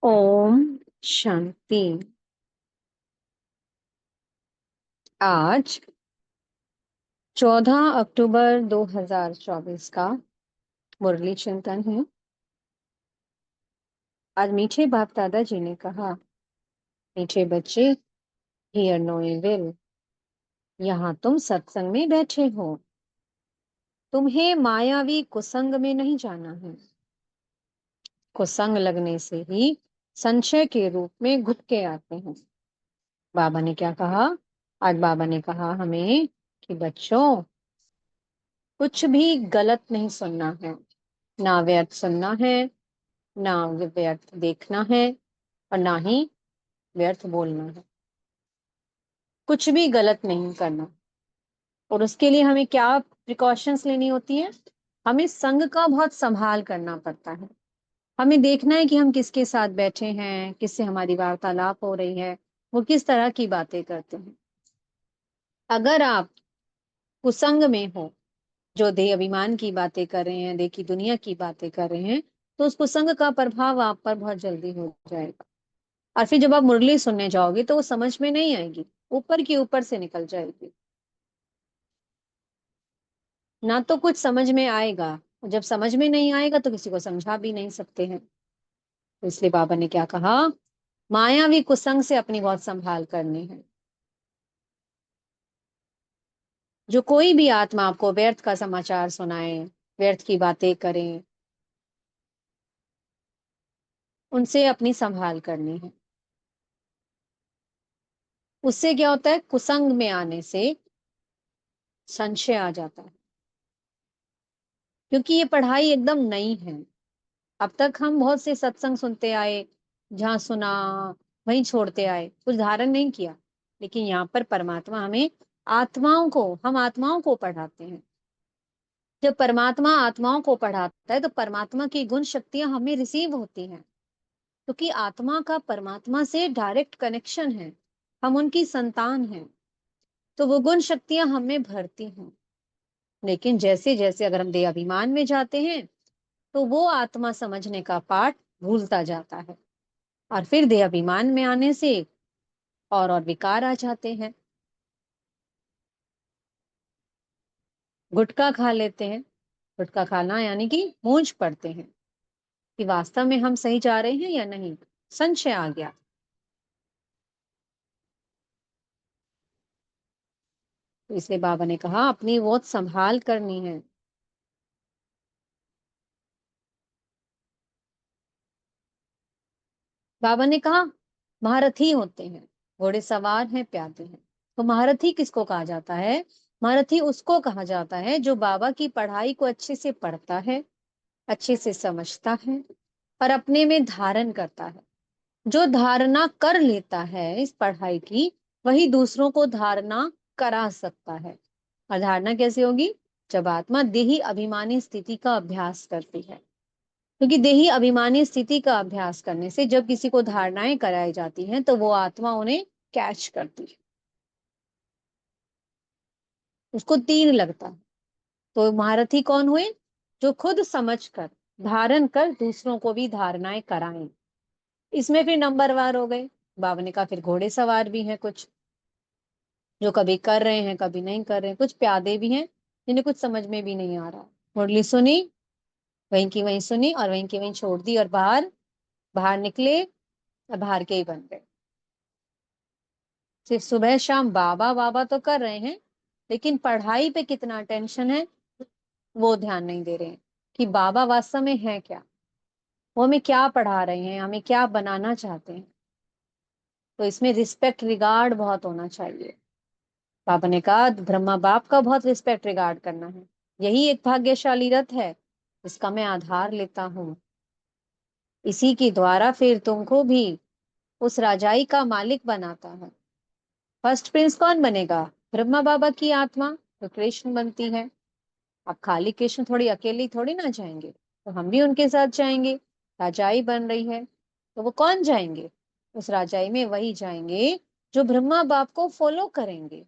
ओम शांति। आज 14 अक्टूबर 2024 का मुरली चिंतन है। आज मीठे बाप दादा जी ने कहा, मीठे बच्चे, हियर नो इविल। यहाँ तुम सत्संग में बैठे हो, तुम्हें मायावी कुसंग में नहीं जाना है। कुसंग लगने से ही संशय के रूप में घुटके आते हैं। बाबा ने क्या कहा? आज बाबा ने कहा हमें कि बच्चों, कुछ भी गलत नहीं सुनना है, ना व्यर्थ सुनना है, ना व्यर्थ देखना है, और ना ही व्यर्थ बोलना है। कुछ भी गलत नहीं करना। और उसके लिए हमें क्या प्रिकॉशंस लेनी होती है? हमें संग का बहुत संभाल करना पड़ता है। हमें देखना है कि हम किसके साथ बैठे हैं, किससे हमारी वार्तालाप हो रही है, वो किस तरह की बातें करते हैं। अगर आप कुसंग में हो, जो देह अभिमान की बातें कर रहे हैं, देह की दुनिया की बातें कर रहे हैं, तो उस कुसंग का प्रभाव आप पर बहुत जल्दी हो जाएगा। और फिर जब आप मुरली सुनने जाओगे तो वो समझ में नहीं आएगी, ऊपर की ऊपर से निकल जाएगी, ना तो कुछ समझ में आएगा। जब समझ में नहीं आएगा तो किसी को समझा भी नहीं सकते हैं। तो इसलिए बाबा ने क्या कहा? मायावी कुसंग से अपनी बहुत संभाल करनी है। जो कोई भी आत्मा आपको व्यर्थ का समाचार सुनाए, व्यर्थ की बातें करें, उनसे अपनी संभाल करनी है। उससे क्या होता है? कुसंग में आने से संशय आ जाता है, क्योंकि ये पढ़ाई एकदम नई है। अब तक हम बहुत से सत्संग सुनते आए, जहां सुना वहीं छोड़ते आए, कुछ धारण नहीं किया। लेकिन यहाँ पर परमात्मा हमें हम आत्माओं को पढ़ाते हैं। जब परमात्मा आत्माओं को पढ़ाता है तो परमात्मा की गुण शक्तियां हमें रिसीव होती हैं, क्योंकि आत्मा का परमात्मा से डायरेक्ट कनेक्शन है। हम उनकी संतान हैं, तो वो गुण शक्तियां हमें भरती हैं। लेकिन जैसे जैसे अगर हम देह अभिमान में जाते हैं, तो वो आत्मा समझने का पाठ भूलता जाता है, और फिर देह अभिमान में आने से और विकार आ जाते हैं। गुटखा खा लेते हैं। गुटखा खाना यानी कि मूंझ पड़ते हैं कि वास्तव में हम सही जा रहे हैं या नहीं। संशय आ गया। तो इसलिए बाबा ने कहा अपनी बहुत संभाल करनी है। बाबा ने कहा महारथी होते हैं, घोड़े सवार हैं, प्यादे हैं। तो महारथी किसको कहा जाता है? महारथी उसको कहा जाता है जो बाबा की पढ़ाई को अच्छे से पढ़ता है, अच्छे से समझता है, और अपने में धारण करता है। जो धारणा कर लेता है इस पढ़ाई की, वही दूसरों को धारणा करा सकता है। और धारणा कैसे होगी? जब आत्मा देही अभिमानी स्थिति का अभ्यास करती है। क्योंकि देही अभिमानी स्थिति का अभ्यास करने से जब किसी को धारणाएं कराई जाती हैं तो वो आत्मा उन्हें कैच करती है, उसको तीर लगता है। तो महारथी कौन हुए? जो खुद समझकर, धारण कर दूसरों को भी धारणाएं कराएं। इसमें फिर नंबरवार हो गए। बाबा ने कहा फिर घोड़े सवार भी हैं कुछ, जो कभी कर रहे हैं कभी नहीं कर रहे हैं। कुछ प्यादे भी हैं जिन्हें कुछ समझ में भी नहीं आ रहा। मुरली सुनी, वहीं की वहीं सुनी और वहीं की वहीं छोड़ दी, और बाहर बाहर निकले, और बाहर के ही बन गए। सिर्फ सुबह शाम बाबा बाबा तो कर रहे हैं, लेकिन पढ़ाई पे कितना टेंशन है वो ध्यान नहीं दे रहे हैं कि बाबा वास्तव में है क्या, वो हमें क्या पढ़ा रहे हैं, हमें क्या बनाना चाहते हैं। तो इसमें रिस्पेक्ट रिगार्ड बहुत होना चाहिए। बाबा ने कहा ब्रह्मा बाप का बहुत रिस्पेक्ट रिगार्ड करना है। यही एक भाग्यशाली रथ है, इसका मैं आधार लेता हूँ। इसी के द्वारा फिर तुमको भी उस राजाई का मालिक बनाता है। फर्स्ट प्रिंस कौन बनेगा? ब्रह्मा बाबा की आत्मा, तो कृष्ण बनती है। अब खाली कृष्ण थोड़ी अकेली थोड़ी ना जाएंगे, तो हम भी उनके साथ जाएंगे। राजाई बन रही है, तो वो कौन जाएंगे? उस राजाई में वही जाएंगे जो ब्रह्मा बाप को फॉलो करेंगे।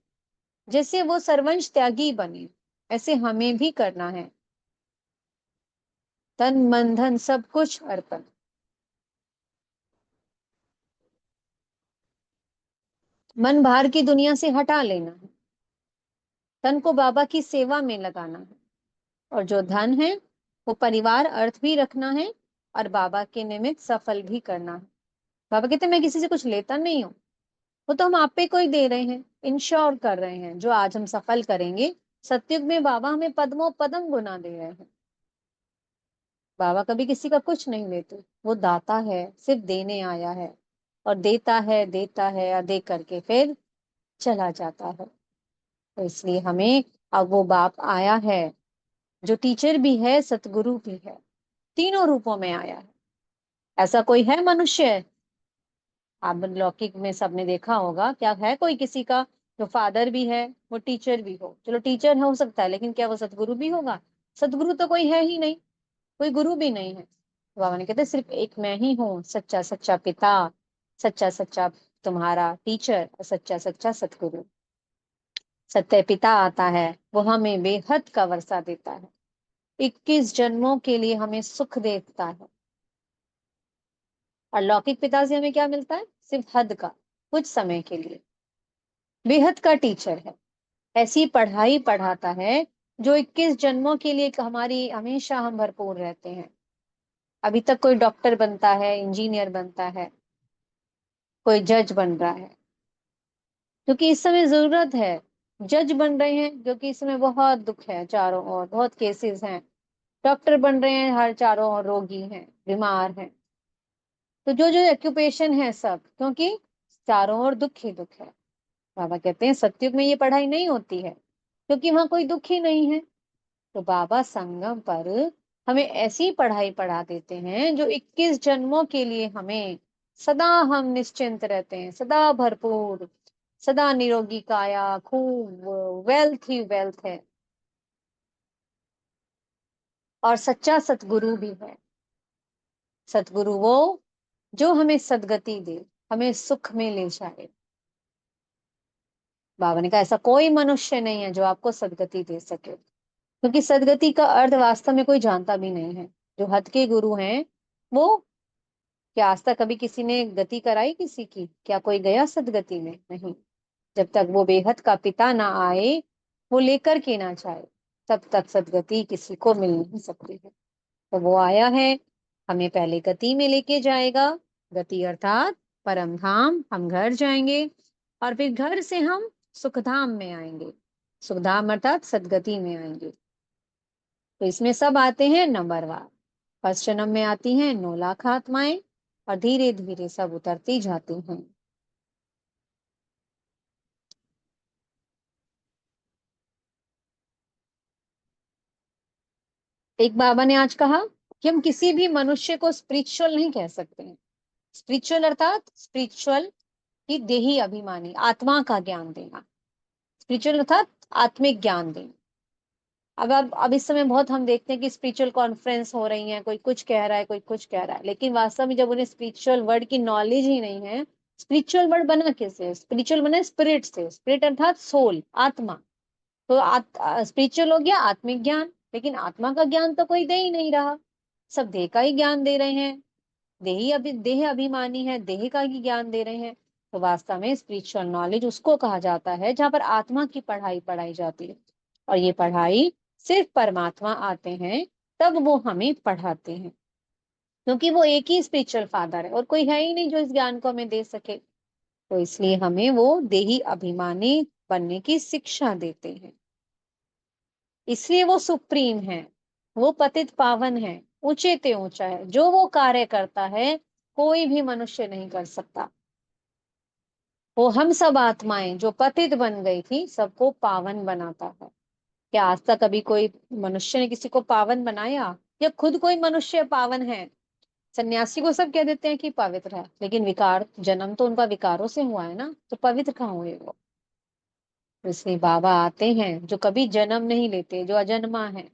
जैसे वो सर्वंश त्यागी बने, ऐसे हमें भी करना है। तन मन धन सब कुछ अर्पण। मन बाहर की दुनिया से हटा लेना है, धन को बाबा की सेवा में लगाना है, और जो धन है वो परिवार अर्थ भी रखना है और बाबा के निमित्त सफल भी करना है। बाबा कहते हैं मैं किसी से कुछ लेता नहीं हूँ, वो तो हम आप पे कोई दे रहे हैं, इंश्योर कर रहे हैं जो आज हम सफल करेंगे। सतयुग में बाबा हमें पद्मों पद्म गुना दे रहे हैं। बाबा कभी किसी का कुछ नहीं लेते, वो दाता है, सिर्फ देने आया है, और देता है और दे करके फिर चला जाता है। तो इसलिए हमें, अब वो बाप आया है जो टीचर भी है सतगुरु भी है, तीनों रूपों में आया है। ऐसा कोई है मनुष्य, आप लौकिक में सबने देखा होगा, क्या है कोई किसी का जो फादर भी है वो टीचर भी हो? चलो टीचर हो सकता है, लेकिन क्या वो सतगुरु भी होगा? सतगुरु तो कोई है ही नहीं, कोई गुरु भी नहीं है। तो बाबा ने कहते सिर्फ एक मैं ही हूँ, सच्चा सच्चा पिता, सच्चा सच्चा तुम्हारा टीचर और सच्चा सच्चा सतगुरु। सत्य पिता आता है, वो हमें बेहद का वर्षा देता है, 21 जन्मों के लिए हमें सुख देता है। और लौकिक पिता से हमें क्या मिलता है? सिर्फ हद का, कुछ समय के लिए। बेहद का टीचर है, ऐसी पढ़ाई पढ़ाता है जो 21 जन्मों के लिए हमारी, हमेशा हम भरपूर रहते हैं। अभी तक कोई डॉक्टर बनता है, इंजीनियर बनता है, कोई जज बन रहा है क्योंकि इस समय जरूरत है। जज बन रहे हैं क्योंकि इस समय बहुत दुख है, चारों ओर बहुत केसेस हैं। डॉक्टर बन रहे हैं, हर चारों ओर रोगी हैं, बीमार हैं। तो जो जो ऑक्यूपेशन है सब क्योंकि चारों ओर दुख ही दुख है। बाबा कहते हैं सतयुग में ये पढ़ाई नहीं होती है क्योंकि वहां कोई दुख ही नहीं है। तो बाबा संगम पर हमें ऐसी पढ़ाई पढ़ा देते हैं जो 21 जन्मों के लिए हमें, सदा हम निश्चिंत रहते हैं, सदा भरपूर, सदा निरोगी काया, खूब वेल्थ ही वेल्थ है। और सच्चा सतगुरु भी है। सतगुरु वो जो हमें सदगति दे, हमें सुख में ले जाए। बाबा ने कहा ऐसा कोई मनुष्य नहीं है जो आपको सदगति दे सके, क्योंकि सदगति का अर्थ वास्तव में कोई जानता भी नहीं है। जो हद के गुरु हैं वो, क्या आज तक कभी किसी ने गति कराई किसी की? क्या कोई गया सदगति में? नहीं। जब तक वो बेहद का पिता ना आए, वो लेकर के ना जाए, तब तक सदगति किसी को मिल नहीं सकती है। तो वो आया है, हमें पहले गति में लेके जाएगा। गति अर्थात परम धाम, हम घर जाएंगे, और फिर घर से हम सुखधाम में आएंगे। सुखधाम अर्थात सदगति में आएंगे। तो इसमें सब आते हैं नंबरवार। फर्स्ट जन्म में आती हैं 9 लाख आत्माएं, और धीरे धीरे सब उतरती जाती हैं। एक बाबा ने आज कहा कि हम किसी भी मनुष्य को स्पिरिचुअल नहीं कह सकते हैं। स्पिरिचुअल अर्थात स्पिरिचुअल की देही अभिमानी, आत्मा का ज्ञान देना। स्पिरिचुअल अर्थात आत्मिक ज्ञान देना। अब इस समय बहुत हम देखते हैं कि स्पिरिचुअल कॉन्फ्रेंस हो रही हैं, कोई कुछ कह रहा है, कोई कुछ कह रहा है, लेकिन वास्तव में जब उन्हें स्पिरिचुअल वर्ड की नॉलेज ही नहीं है। स्पिरिचुअल वर्ड बना कैसे? स्पिरिचुअल बना स्पिरिट से, स्पिरिट अर्थात सोल, आत्मा। तो स्पिरिचुअल हो गया आत्मिक ज्ञान, लेकिन आत्मा का ज्ञान तो कोई दे ही नहीं रहा। सब देह का ही ज्ञान दे रहे हैं। देह अभिमानी है, देह का ही ज्ञान दे रहे हैं। तो वास्तव में स्पिरिचुअल नॉलेज उसको कहा जाता है जहां पर आत्मा की पढ़ाई पढ़ाई जाती है। और ये पढ़ाई सिर्फ परमात्मा आते हैं तब वो हमें पढ़ाते हैं, क्योंकि वो एक ही स्पिरिचुअल फादर है और कोई है ही नहीं जो इस ज्ञान को हमें दे सके। तो इसलिए हमें वो देही अभिमानी बनने की शिक्षा देते हैं। इसलिए वो सुप्रीम है, वो पतित पावन है, ऊंचे ते ऊंचा है। जो वो कार्य करता है कोई भी मनुष्य नहीं कर सकता। वो हम सब आत्माएं जो पतित बन गई थी सबको पावन बनाता है। क्या आज तक कभी कोई मनुष्य ने किसी को पावन बनाया? या खुद कोई मनुष्य पावन है? सन्यासी को सब कह देते हैं कि पवित्र है, लेकिन विकार, जन्म तो उनका विकारों से हुआ है ना, तो पवित्र कहाँ हुए वो? इसलिए बाबा आते हैं जो कभी जन्म नहीं लेते, जो अजन्मा है,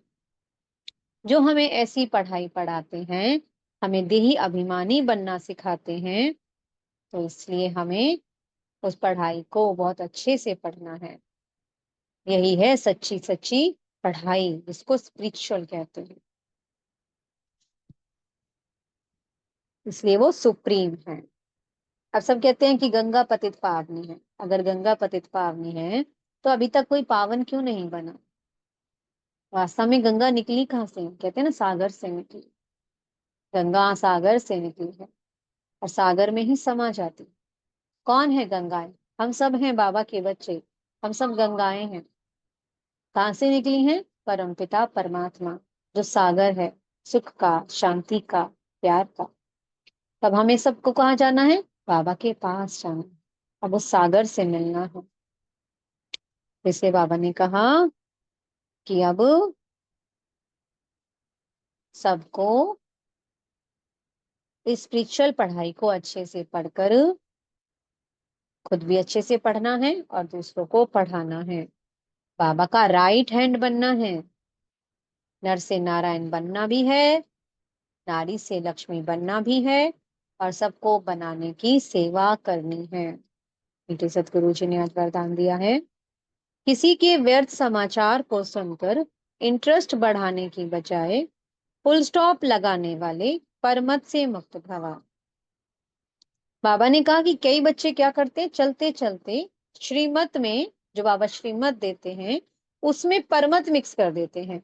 जो हमें ऐसी पढ़ाई पढ़ाते हैं, हमें देही अभिमानी बनना सिखाते हैं। तो इसलिए हमें उस पढ़ाई को बहुत अच्छे से पढ़ना है। यही है सच्ची सच्ची पढ़ाई, जिसको स्पिरिचुअल कहते हैं। इसलिए वो सुप्रीम है। अब सब कहते हैं कि गंगा पतित पावनी है। अगर गंगा पतित पावनी है तो अभी तक कोई पावन क्यों नहीं बना? वास्तव में गंगा निकली कहाँ से? कहते हैं ना, सागर से निकली। गंगा सागर से निकली है और सागर में ही समा जाती। कौन है गंगाएं? हम सब हैं बाबा के बच्चे। हम सब गंगाएं हैं। कहाँ से निकली हैं? परमपिता परमात्मा, जो सागर है, सुख का, शांति का, प्यार का। तब हमें सबको कहाँ जाना है? बाबा के पास जाना है। अब उस सागर से मिलना है। इसलिए बाबा ने कहा कि अब सबको स्पिरिचुअल पढ़ाई को अच्छे से पढ़कर खुद भी अच्छे से पढ़ना है और दूसरों को पढ़ाना है। बाबा का राइट हैंड बनना है। नर से नारायण बनना भी है, नारी से लक्ष्मी बनना भी है, और सबको बनाने की सेवा करनी है। मीठे सतगुरु जी ने आज वरदान दिया है, किसी के व्यर्थ समाचार को सुनकर इंटरेस्ट बढ़ाने की बजाय फुल स्टॉप लगाने वाले परमत से मुक्त भवा। बाबा ने कहा कि कई बच्चे क्या करते हैं, चलते चलते श्रीमत में, जो बाबा श्रीमत देते हैं, उसमें परमत मिक्स कर देते हैं।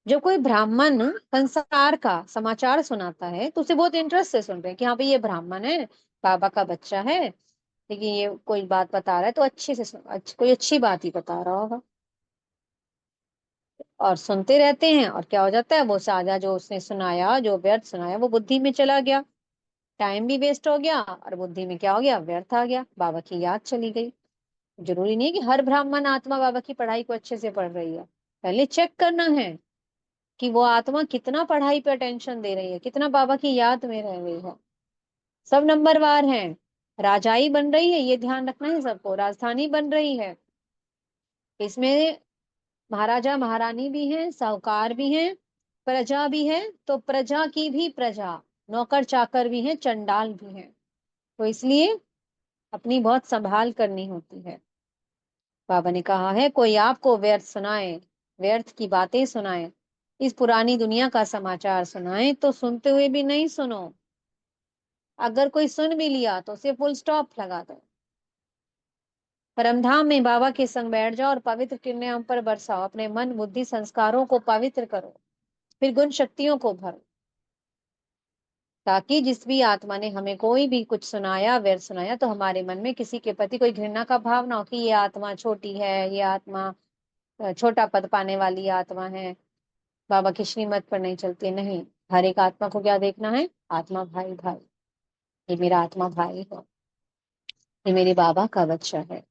जब कोई ब्राह्मण संसार का समाचार सुनाता है तो उसे बहुत इंटरेस्ट से सुन रहे हैं कि हाँ भाई ये ब्राह्मण है, बाबा का बच्चा है, लेकिन ये कोई बात बता रहा है तो अच्छे से कोई अच्छी बात ही बता रहा होगा। और सुनते रहते हैं और क्या हो जाता है, वो साझा जो उसने सुनाया, जो व्यर्थ सुनाया, वो बुद्धि में चला गया। टाइम भी वेस्ट हो गया और बुद्धि में क्या हो गया, व्यर्थ आ गया, बाबा की याद चली गई। जरूरी नहीं है कि हर ब्राह्मण आत्मा बाबा की पढ़ाई को अच्छे से पढ़ रही है। पहले चेक करना है कि वो आत्मा कितना पढ़ाई पे अटेंशन दे रही है, कितना बाबा की याद में रह रही है। सब नंबरवार हैं। राजाई बन रही है, ये ध्यान रखना है सबको, राजधानी बन रही है। इसमें महाराजा महारानी भी हैं, साहूकार भी हैं, प्रजा भी है, तो प्रजा की भी प्रजा, नौकर चाकर भी हैं, चंडाल भी हैं। तो इसलिए अपनी बहुत संभाल करनी होती है। बाबा ने कहा है, कोई आपको व्यर्थ सुनाए, व्यर्थ की बातें सुनाए, इस पुरानी दुनिया का समाचार सुनाए, तो सुनते हुए भी नहीं सुनो। अगर कोई सुन भी लिया तो उसे फुल स्टॉप लगा दो। परमधाम में बाबा के संग बैठ जाओ और पवित्र किरणें हम पर बरसाओ। अपने मन बुद्धि संस्कारों को पवित्र करो, फिर गुण शक्तियों को भरो, ताकि जिस भी आत्मा ने हमें कोई भी कुछ सुनाया, व्यर्थ सुनाया, तो हमारे मन में किसी के प्रति कोई घृणा का भाव ना हो कि ये आत्मा छोटी है, ये आत्मा छोटा पद पाने वाली आत्मा है, बाबा की श्रीमत पर नहीं चलती। नहीं, हर एक आत्मा को क्या देखना है, आत्मा भाई भाई, ये मेरा आत्मा भाई है, ये मेरे बाबा का बच्चा है।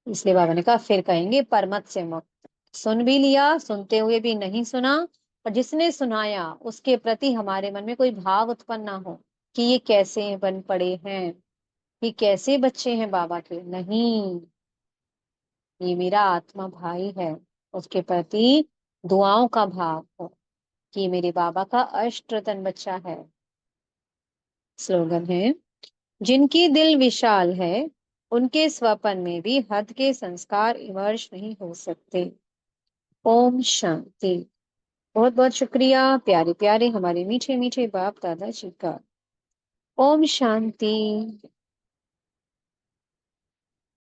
इसलिए बाबा ने कहा, फिर कहेंगे परमत से मुक्त। सुन भी लिया, सुनते हुए भी नहीं सुना, और जिसने सुनाया उसके प्रति हमारे मन में कोई भाव उत्पन्न ना हो कि ये कैसे बन पड़े हैं, ये कैसे बच्चे हैं बाबा के। नहीं, ये मेरा आत्मा भाई है। उसके प्रति दुआओं का भाव हो कि ये मेरे बाबा का अष्टरतन बच्चा है। स्लोगन है, जिनकी दिल विशाल है, उनके स्वपन में भी हद के संस्कार इमर्श नहीं हो सकते। ओम शांति। बहुत बहुत शुक्रिया प्यारे प्यारे हमारे मीठे मीठे बाप दादा जी का। ओम शांति।